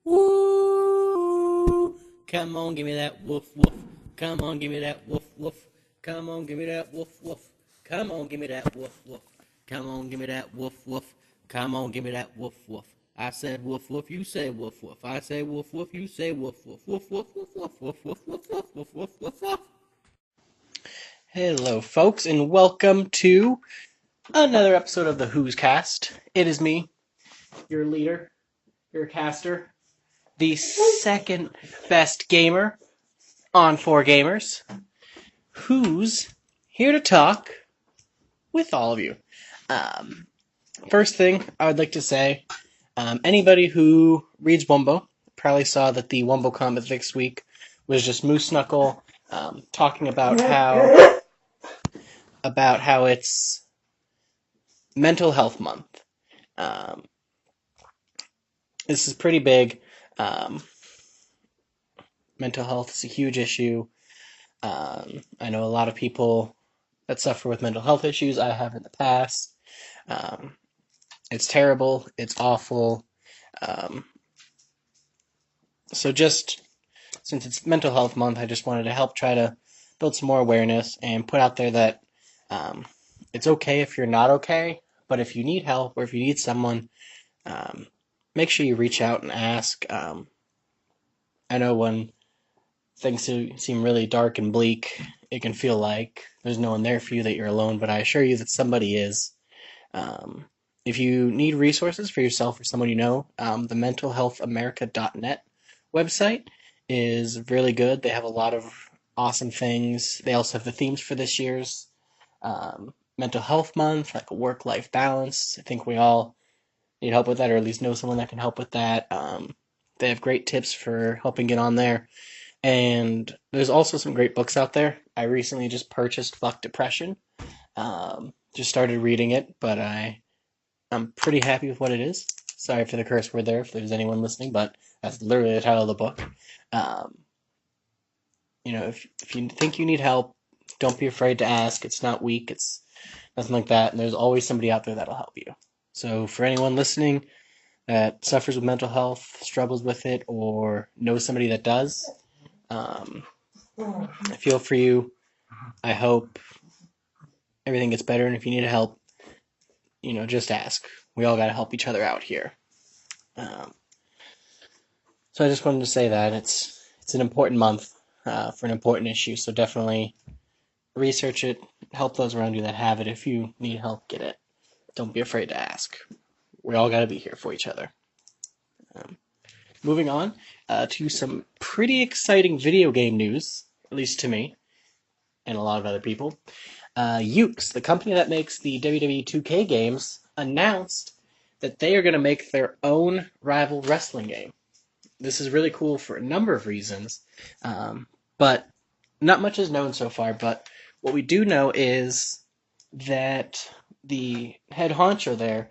Woo! Come on, give me that woof woof. Come on, give me that woof woof. Come on, give me that woof woof. Come on, give me that woof woof. Come on, give me that woof woof. Come on, give me that woof woof. I said woof woof, you say woof woof. I say woof woof, you say woof woof. Woof woof woof woof woof woof woof woof woof woof woof woof. Hello, folks, and welcome to another episode of the Who's Cast. It is me, your leader, your caster, the second best gamer on 4Gamers, who's here to talk with all of you. First thing I would like to say, anybody who reads Wumbo probably saw that the Wumbo comment this week was just Moose Knuckle talking about how it's Mental Health Month. This is pretty big. Mental health is a huge issue. I know a lot of people that suffer with mental health issues. I have in the past. It's terrible. It's awful. So just since it's Mental Health Month, I just wanted to help try to build some more awareness and put out there that it's okay if you're not okay, but if you need help or if you need someone, make sure you reach out and ask. I know when things seem really dark and bleak, it can feel like there's no one there for you, that you're alone, but I assure you that somebody is. If you need resources for yourself or someone you know, the mentalhealthamerica.net website is really good. They have a lot of awesome things. They also have the themes for this year's Mental Health Month, like a work-life balance. I think we all need help with that, or at least know someone that can help with that. They have great tips for helping get on there. And there's also some great books out there. I recently just purchased Fuck Depression. Just started reading it, but I'm pretty happy with what it is. Sorry for the curse word there if there's anyone listening, but that's literally the title of the book. If you think you need help, don't be afraid to ask. It's not weak. It's nothing like that. And there's always somebody out there that'll help you. So for anyone listening that suffers with mental health, struggles with it, or knows somebody that does, I feel for you. I hope everything gets better. And if you need help, just ask. We all got to help each other out here. So I just wanted to say that it's an important month for an important issue. So definitely research it. Help those around you that have it. If you need help, get it. Don't be afraid to ask. We all got to be here for each other. Moving on to some pretty exciting video game news, at least to me and a lot of other people. Ukes, the company that makes the WWE 2K games, announced that they are going to make their own rival wrestling game. This is really cool for a number of reasons, but not much is known so far. But what we do know is that the head honcho there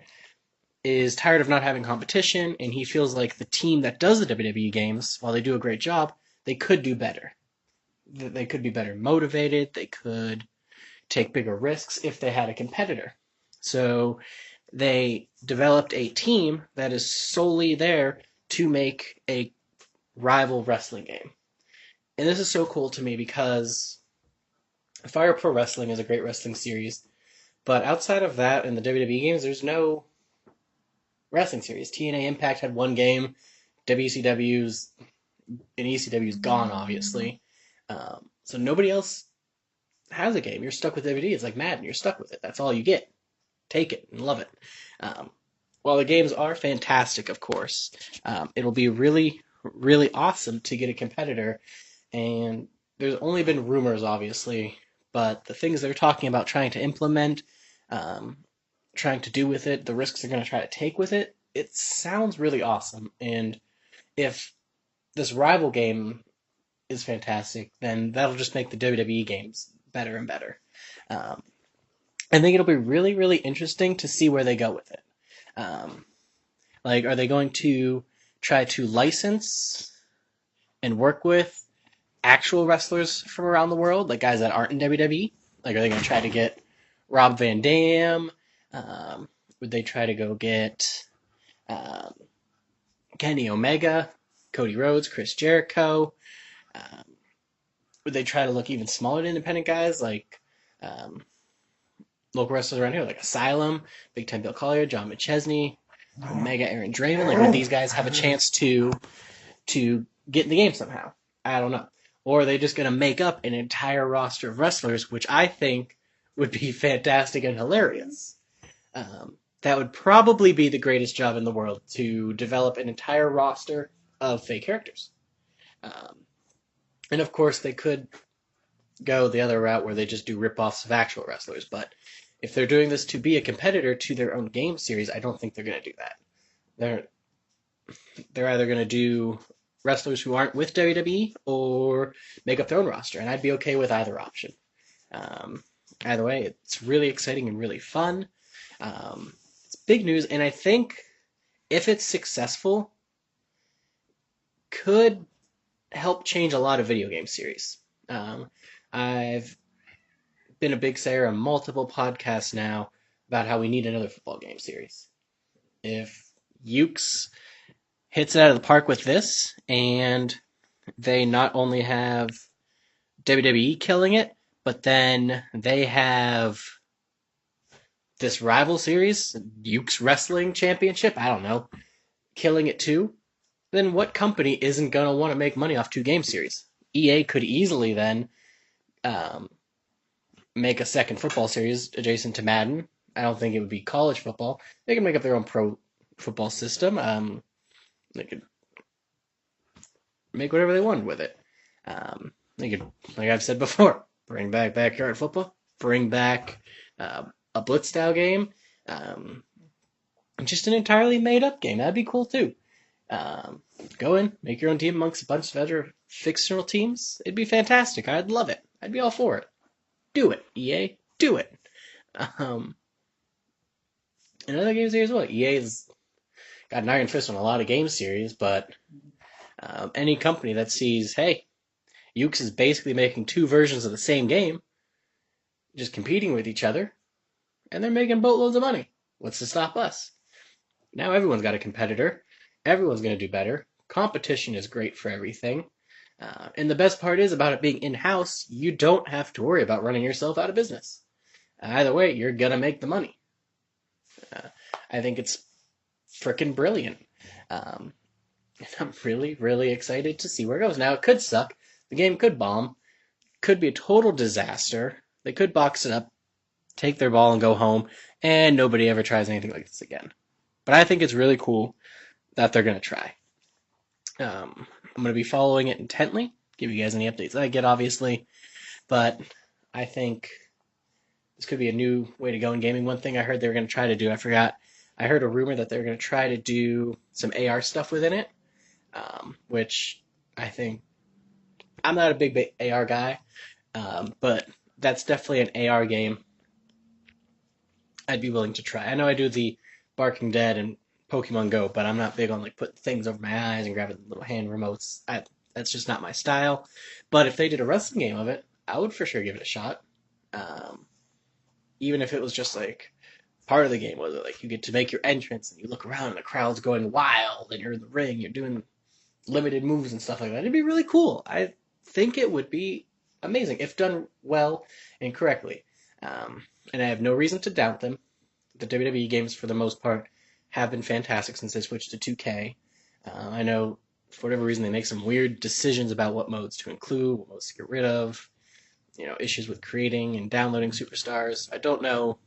is tired of not having competition, and he feels like the team that does the WWE games, while they do a great job, they could do better. They could be better motivated. They could take bigger risks if they had a competitor. So they developed a team that is solely there to make a rival wrestling game. And this is so cool to me because Fire Pro Wrestling is a great wrestling series, but outside of that in the WWE games, there's no wrestling series. TNA Impact had one game, WCW's and ECW's gone, obviously. So nobody else has a game. You're stuck with WWE. It's like Madden. You're stuck with it. That's all you get. Take it and love it. While the games are fantastic, of course, it'll be really, really awesome to get a competitor. And there's only been rumors, obviously, but the things they're talking about trying to implement, trying to do with it, the risks they're going to try to take with it, it sounds really awesome. And if this rival game is fantastic, then that'll just make the WWE games better and better. I think it'll be really, really interesting to see where they go with it. Are they going to try to license and work with actual wrestlers from around the world, like guys that aren't in WWE? Are they going to try to get Rob Van Dam? Would they try to go get Kenny Omega? Cody Rhodes, Chris Jericho. Um, would they try to look even smaller to independent guys like um, local wrestlers around here, like Asylum, Big Time Bill Collier, John McChesney, Omega Aaron Draven? Like, would these guys have a chance to get in the game somehow? I don't know. Or are they just going to make up an entire roster of wrestlers, which I think would be fantastic and hilarious? That would probably be the greatest job in the world, to develop an entire roster of fake characters. And of course, they could go the other route where they just do rip-offs of actual wrestlers. But if they're doing this to be a competitor to their own game series, I don't think they're going to do that. They're either going to do wrestlers who aren't with WWE or make up their own roster, and I'd be okay with either option. Either way, it's really exciting and really fun. It's big news, and I think if it's successful, could help change a lot of video game series. I've been a big sayer on multiple podcasts now about how we need another football game series. If Ukes hits it out of the park with this, and they not only have WWE killing it, but then they have this rival series, Ukes Wrestling Championship, I don't know, killing it too, then what company isn't going to want to make money off two game series? EA could easily then make a second football series adjacent to Madden. I don't think it would be college football. They can make up their own pro football system. They could make whatever they wanted with it. They could, like I've said before, bring back backyard football, bring back a blitz-style game, just an entirely made-up game. That'd be cool, too. Go in, make your own team amongst a bunch of other fictional teams. It'd be fantastic. I'd love it. I'd be all for it. Do it, EA. Do it. Another game series as well. EA's got an iron fist on a lot of game series, but any company that sees, hey, Ukes is basically making two versions of the same game, just competing with each other, and they're making boatloads of money. What's to stop us? Now everyone's got a competitor. Everyone's going to do better. Competition is great for everything. And the best part is about it being in-house, you don't have to worry about running yourself out of business. Either way, you're going to make the money. I think it's frickin' brilliant. And I'm really, really excited to see where it goes. Now, it could suck. The game could bomb. Could be a total disaster. They could box it up, take their ball, and go home, and nobody ever tries anything like this again. But I think it's really cool that they're going to try. I'm going to be following it intently, give you guys any updates that I get, obviously. But I think this could be a new way to go in gaming. One thing I heard they were going to try to do, I heard a rumor that they were going to try to do some AR stuff within it, which I think, I'm not a big AR guy, but that's definitely an AR game I'd be willing to try. I know I do the Barking Dead and Pokemon Go, but I'm not big on like putting things over my eyes and grabbing little hand remotes. That's just not my style. But if they did a wrestling game of it, I would for sure give it a shot. Even if it was just like part of the game, whether like you get to make your entrance and you look around and the crowd's going wild and you're in the ring, you're doing limited moves and stuff like that. It'd be really cool. I think it would be amazing if done well and correctly. And I have no reason to doubt them. The WWE games, for the most part, have been fantastic since they switched to 2K. I know, for whatever reason, they make some weird decisions about what modes to include, what modes to get rid of, issues with creating and downloading superstars. I don't know.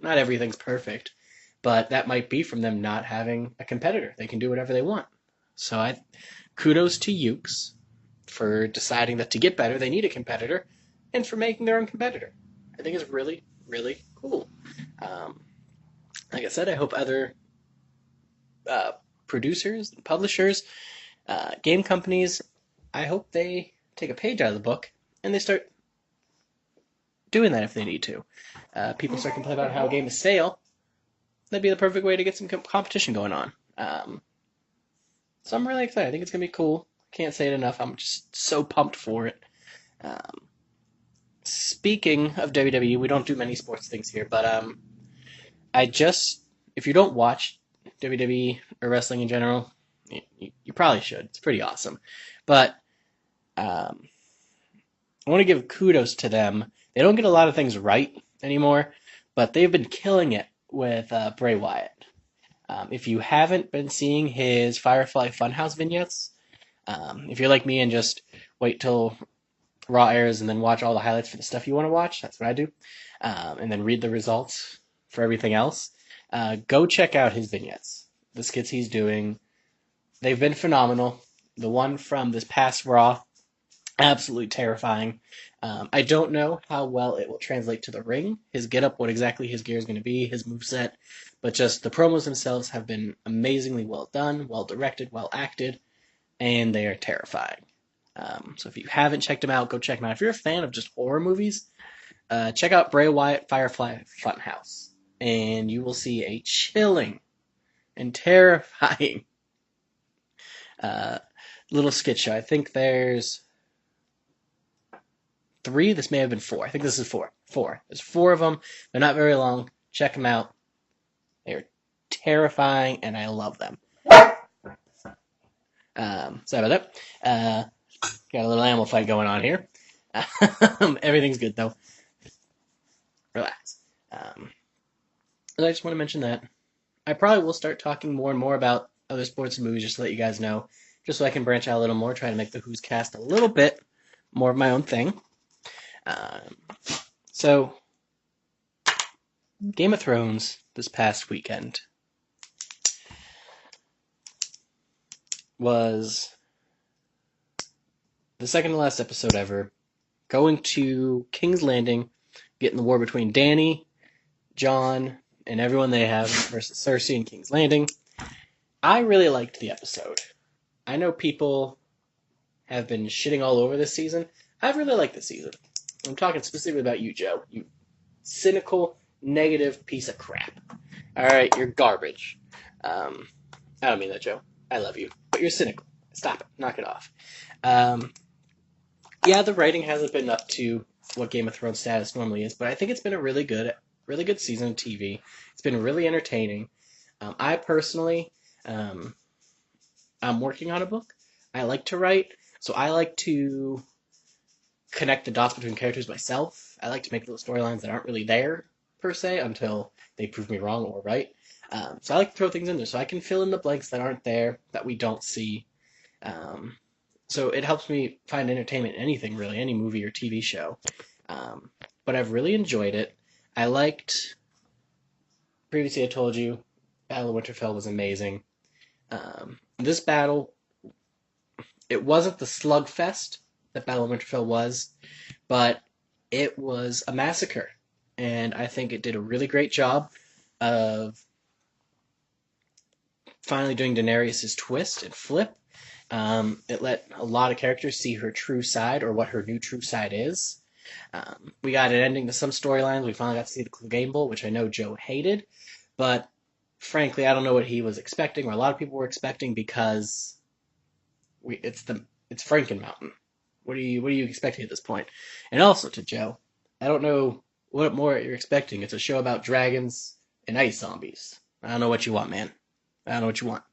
Not everything's perfect, but that might be from them not having a competitor. They can do whatever they want. So kudos to Ukes for deciding that to get better, they need a competitor, and for making their own competitor. I think it's really, really cool. Like I said, I hope other producers, publishers, game companies, I hope they take a page out of the book and they start doing that if they need to. People start complaining about how a game is stale. That'd be the perfect way to get some competition going on. So I'm really excited. I think it's going to be cool. Can't say it enough. I'm just so pumped for it. Speaking of WWE, we don't do many sports things here, but if you don't watch WWE or wrestling in general, You probably should. It's pretty awesome. But I want to give kudos to them. They don't get a lot of things right anymore, but they've been killing it with Bray Wyatt. If you haven't been seeing his Firefly Funhouse vignettes, if you're like me and just wait till Raw airs and then watch all the highlights for the stuff you want to watch, that's what I do, and then read the results for everything else, go check out his vignettes. The skits he's doing, they've been phenomenal. The one from this past Raw, absolutely terrifying. I don't know how well it will translate to the ring, his getup, what exactly his gear is going to be, his moveset, but just the promos themselves have been amazingly well done, well directed, well acted, and they are terrifying. So if you haven't checked them out, go check them out. If you're a fan of just horror movies, check out Bray Wyatt Firefly Funhouse, and you will see a chilling and terrifying little skit show. I think there's 3. This may have been 4. I think this is 4. 4. There's 4 of them. They're not very long. Check them out. They're terrifying, and I love them. Sorry about that. Got a little animal fight going on here. Everything's good, though. Relax. I just want to mention that I probably will start talking more and more about other sports and movies just to let you guys know, just so I can branch out a little more, try to make the Huz Cast a little bit more of my own thing. So, Game of Thrones this past weekend was the second to last episode ever, going to King's Landing, getting the war between Dany, Jon, and everyone they have versus Cersei and King's Landing. I really liked the episode. I know people have been shitting all over this season. I really liked this season. I'm talking specifically about you, Joe. You cynical, negative piece of crap. Alright, you're garbage. I don't mean that, Joe. I love you. But you're cynical. Stop it. Knock it off. Yeah, the writing hasn't been up to what Game of Thrones status normally is, but I think it's been a really good season of TV. It's been really entertaining. I personally, I'm working on a book. I like to write, so I like to connect the dots between characters myself. I like to make little storylines that aren't really there, per se, until they prove me wrong or right. So I like to throw things in there so I can fill in the blanks that aren't there, that we don't see. So it helps me find entertainment in anything, really, any movie or TV show. But I've really enjoyed it. I liked, previously I told you, Battle of Winterfell was amazing. This battle, it wasn't the slugfest that Battle of Winterfell was, but it was a massacre. And I think it did a really great job of finally doing Daenerys' twist and flip. It let a lot of characters see her true side, or what her new true side is. We got an ending to some storylines. We finally got to see the Clegane Bowl, which I know Joe hated, but frankly, I don't know what he was expecting, or a lot of people were expecting, because it's Franken Mountain. What are you expecting at this point? And also to Joe, I don't know what more you're expecting. It's a show about dragons and ice zombies. I don't know what you want, man. I don't know what you want.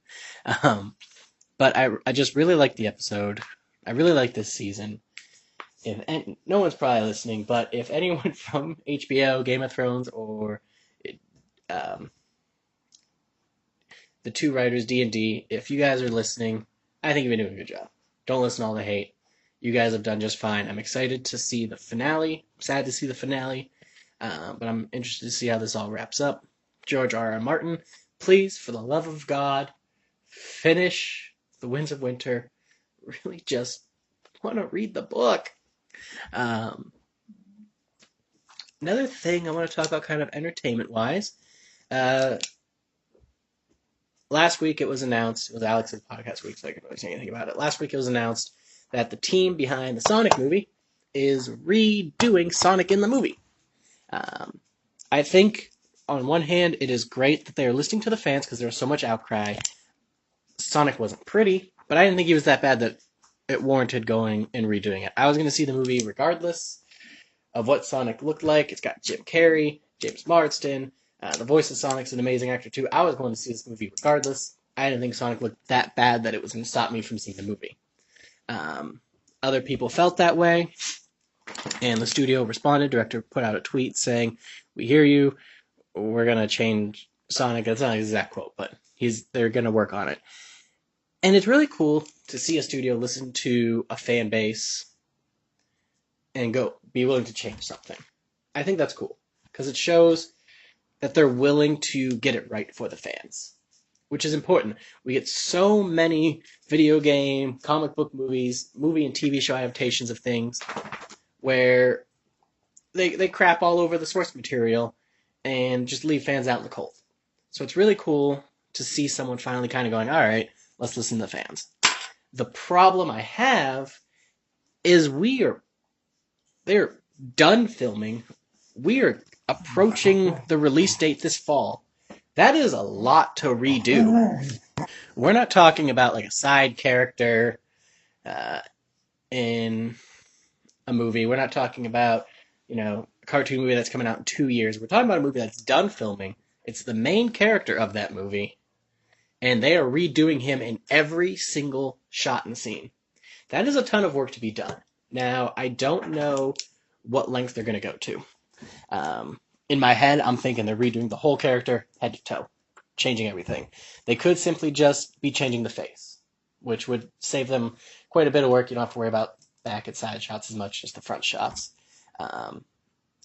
But I just really liked the episode. I really liked this season. And no one's probably listening, but if anyone from HBO, Game of Thrones, or the 2 writers, D&D, if you guys are listening, I think you've been doing a good job. Don't listen to all the hate. You guys have done just fine. I'm excited to see the finale. I'm sad to see the finale. But I'm interested to see how this all wraps up. George R.R. Martin, please, for the love of God, finish The Winds of Winter. Really just want to read the book. Another thing I want to talk about kind of entertainment-wise. Last week it was announced, it was Alex's podcast week, so I can't really say anything about it. Last week it was announced that the team behind the Sonic movie is redoing Sonic in the movie. I think, on one hand, it is great that they are listening to the fans because there was so much outcry. Sonic wasn't pretty, but I didn't think he was that bad that it warranted going and redoing it. I was going to see the movie regardless of what Sonic looked like. It's got Jim Carrey, James Marsden, the voice of Sonic's an amazing actor too. I was going to see this movie regardless. I didn't think Sonic looked that bad that it was going to stop me from seeing the movie. Other people felt that way, and the studio responded. Director put out a tweet saying, "We hear you. We're going to change Sonic." That's not an exact quote, but they're going to work on it. And it's really cool to see a studio listen to a fan base and be willing to change something. I think that's cool because it shows that they're willing to get it right for the fans, which is important. We get so many video game, comic book movies, movie and TV show adaptations of things where they crap all over the source material and just leave fans out in the cold. So it's really cool to see someone finally kind of going, all right, let's listen to the fans. The problem I have is they're done filming. We are approaching the release date this fall. That is a lot to redo. We're not talking about like a side character in a movie. We're not talking about, a cartoon movie that's coming out in 2 years. We're talking about a movie that's done filming. It's the main character of that movie, and they are redoing him in every single shot and scene. That is a ton of work to be done. Now, I don't know what length they're going to go to. In my head, I'm thinking they're redoing the whole character, head to toe, changing everything. They could simply just be changing the face, which would save them quite a bit of work. You don't have to worry about back and side shots as much as the front shots.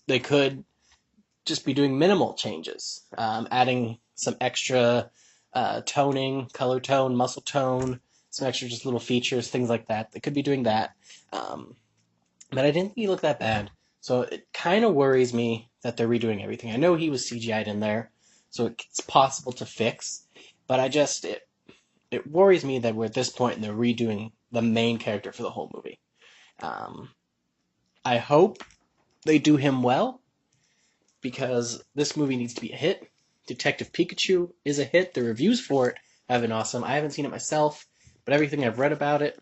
They could just be doing minimal changes, adding some extra toning, color tone, muscle tone, some extra just little features, things like that. They could be doing that. But I didn't think he looked that bad. So it kind of worries me that they're redoing everything. I know he was CGI'd in there, so it's possible to fix. But it worries me that we're at this point and they're redoing the main character for the whole movie. I hope they do him well, because this movie needs to be a hit. Detective Pikachu is a hit. The reviews for it have been awesome. I haven't seen it myself, but everything I've read about it,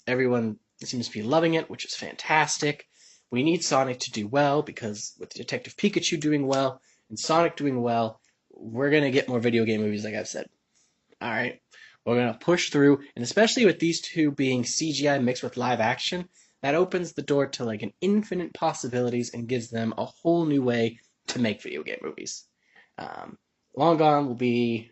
everyone seems to be loving it, which is fantastic. We need Sonic to do well, because with Detective Pikachu doing well and Sonic doing well, we're going to get more video game movies, like I've said. All right, we're going to push through, and especially with these two being CGI mixed with live action, that opens the door to like an infinite possibilities and gives them a whole new way to make video game movies. Long Gone will be,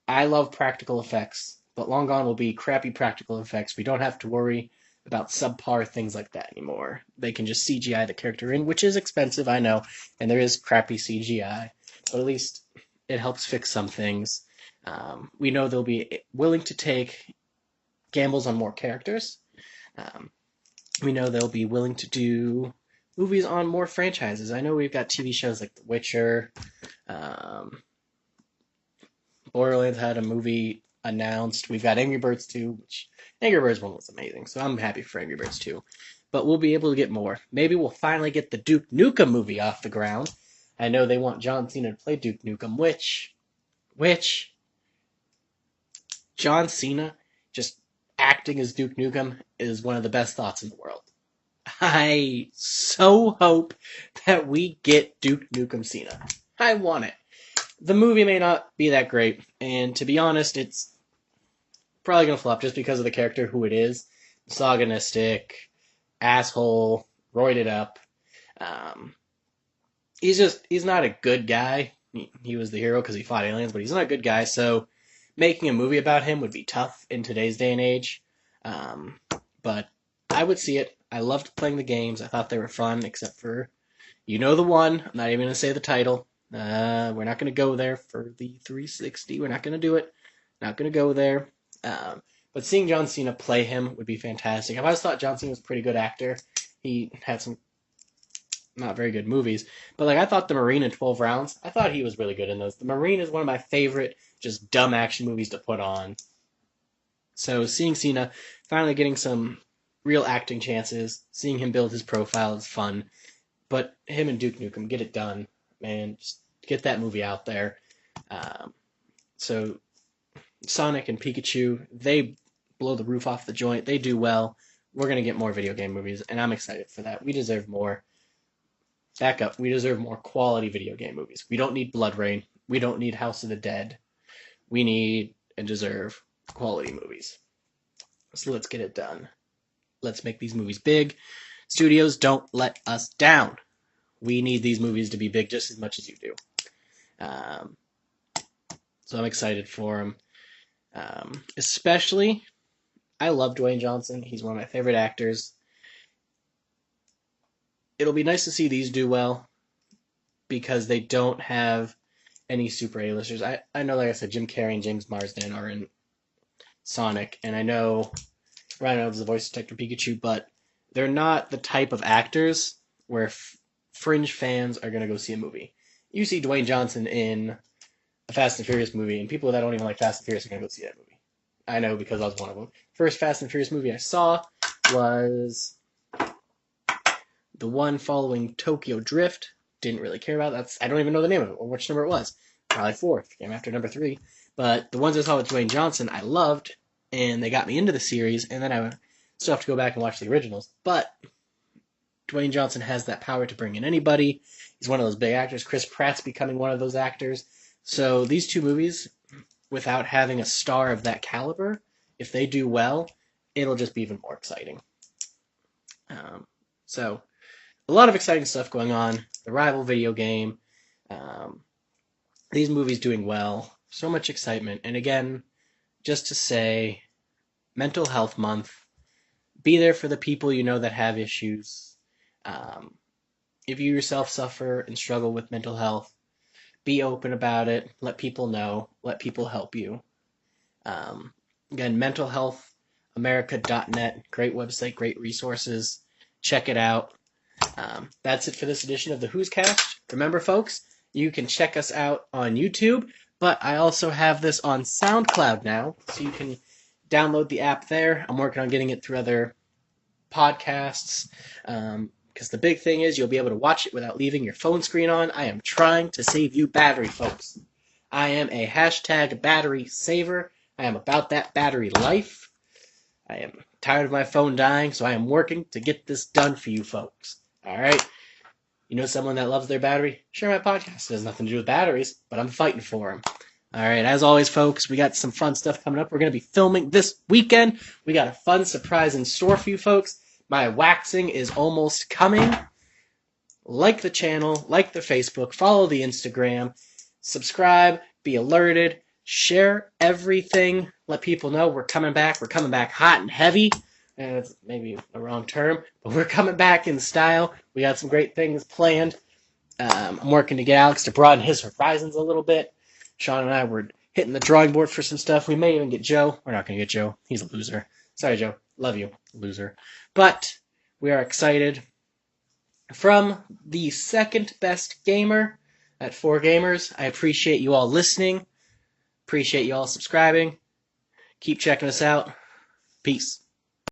I love practical effects, but Long Gone will be crappy practical effects. We don't have to worry about subpar things like that anymore. They can just CGI the character in, which is expensive, I know, and there is crappy CGI, but at least it helps fix some things. We know they'll be willing to take gambles on more characters. We know they'll be willing to do movies on more franchises. I know we've got TV shows like The Witcher. Borderlands had a movie announced. We've got Angry Birds 2, which Angry Birds 1 was amazing, so I'm happy for Angry Birds 2. But we'll be able to get more. Maybe we'll finally get the Duke Nukem movie off the ground. I know they want John Cena to play Duke Nukem, which John Cena just acting as Duke Nukem is one of the best thoughts in the world. I so hope that we get Duke Nukem Cena. I want it. The movie may not be that great, and to be honest, it's probably going to flop just because of the character, who it is. Misogynistic, asshole, roided up. He's not a good guy. He was the hero because he fought aliens, but he's not a good guy, so making a movie about him would be tough in today's day and age. But I would see it. I loved playing the games. I thought they were fun, except for, the one. I'm not even going to say the title. We're not going to go there for the 360. We're not going to do it. Not going to go there. But seeing John Cena play him would be fantastic. I've always thought John Cena was a pretty good actor. He had some not very good movies. But I thought The Marine in 12 Rounds, I thought he was really good in those. The Marine is one of my favorite just dumb action movies to put on. So seeing Cena finally getting some real acting chances, seeing him build his profile is fun. But him and Duke Nukem, get it done, man. Just get that movie out there. So Sonic and Pikachu, they blow the roof off the joint. They do well. We're going to get more video game movies, and I'm excited for that. We deserve more. Back up. We deserve more quality video game movies. We don't need Blood Rain. We don't need House of the Dead. We need and deserve quality movies. So let's get it done. Let's make these movies big. Studios, don't let us down. We need these movies to be big just as much as you do. So I'm excited for them. Especially, I love Dwayne Johnson. He's one of my favorite actors. It'll be nice to see these do well because they don't have any super A-listers. I know, like I said, Jim Carrey and James Marsden are in Sonic, and I know Ryan Reynolds is the voice of Detective Pikachu, but they're not the type of actors where fringe fans are going to go see a movie. You see Dwayne Johnson in a Fast and Furious movie, and people that don't even like Fast and Furious are going to go see that movie. I know because I was one of them. First Fast and Furious movie I saw was the one following Tokyo Drift. Didn't really care about that. I don't even know the name of it or which number it was. Probably 4th, came after number 3. But the ones I saw with Dwayne Johnson, I loved, and they got me into the series, and then I still have to go back and watch the originals. But Dwayne Johnson has that power to bring in anybody. He's one of those big actors. Chris Pratt's becoming one of those actors. So these two movies, without having a star of that caliber, if they do well, it'll just be even more exciting. So a lot of exciting stuff going on. The Rival video game. These movies doing well. So much excitement. And again, just to say, Mental Health Month. Be there for the people you know that have issues. If you yourself suffer and struggle with mental health, be open about it. Let people know. Let people help you. Again, mentalhealthamerica.net. Great website, great resources. Check it out. That's it for this edition of the Huz Cast. Remember, folks, you can check us out on YouTube, but I also have this on SoundCloud now, so you can download the app there. I'm working on getting it through other podcasts, because the big thing is you'll be able to watch it without leaving your phone screen on. I am trying to save you battery, folks. I am a hashtag battery saver. I am about that battery life. I am tired of my phone dying, so I am working to get this done for you folks. All right? You know someone that loves their battery? Share my podcast. It has nothing to do with batteries, but I'm fighting for them. All right, as always, folks, we got some fun stuff coming up. We're going to be filming this weekend. We got a fun surprise in store for you folks. My waxing is almost coming. Like the channel, like the Facebook, follow the Instagram, subscribe, be alerted, share everything. Let people know we're coming back. We're coming back hot and heavy. And it's maybe a wrong term, but we're coming back in style. We got some great things planned. I'm working to get Alex to broaden his horizons a little bit. Sean and I were hitting the drawing board for some stuff. We may even get Joe. We're not going to get Joe. He's a loser. Sorry, Joe. Love you, loser. But we are excited. From the second best gamer at 4 Gamers, I appreciate you all listening. Appreciate you all subscribing. Keep checking us out. Peace.